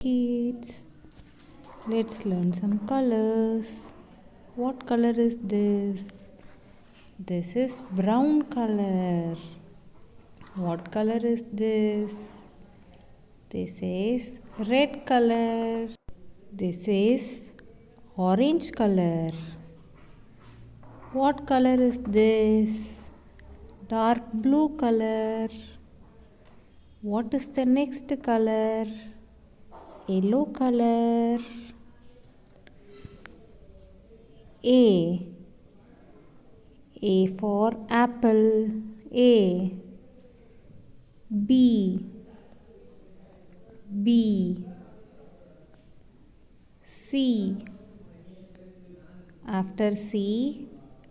kids. Let's learn some colors. What color is this? This is brown color. What color is this? This is red color. This is orange color. What color is this? Dark blue color. What is the next color? Yellow color. A. A for apple. A. B. B. C. After C,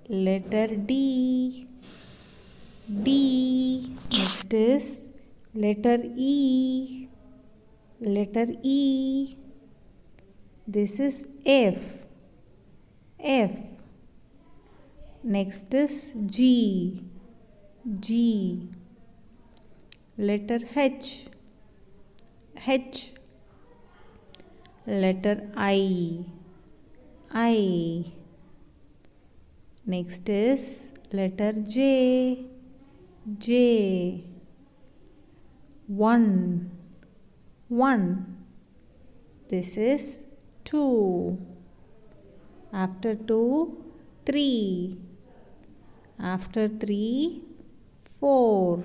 letter D. D. Next is letter E. Letter E. This is F. F. Next is G. G. Letter H. H. Letter I. I. Next is letter J. J. 1. 1. This is 2. After 2, 3. After 3, 4.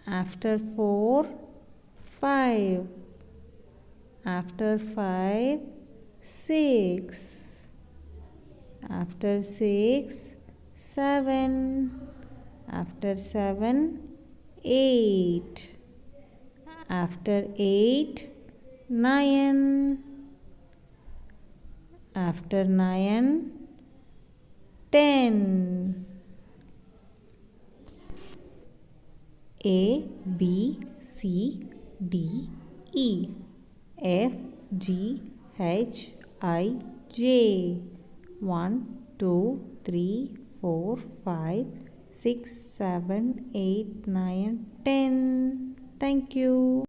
After 4, 5. After 5, 6. After 6, 7. After 7, 8. After 8, 9. After 9, 10. A, B, C, D, E, F, G, H, I, J. 1, 2, 3, 4, 5, 6, 7, 8, 9, 10. Thank you.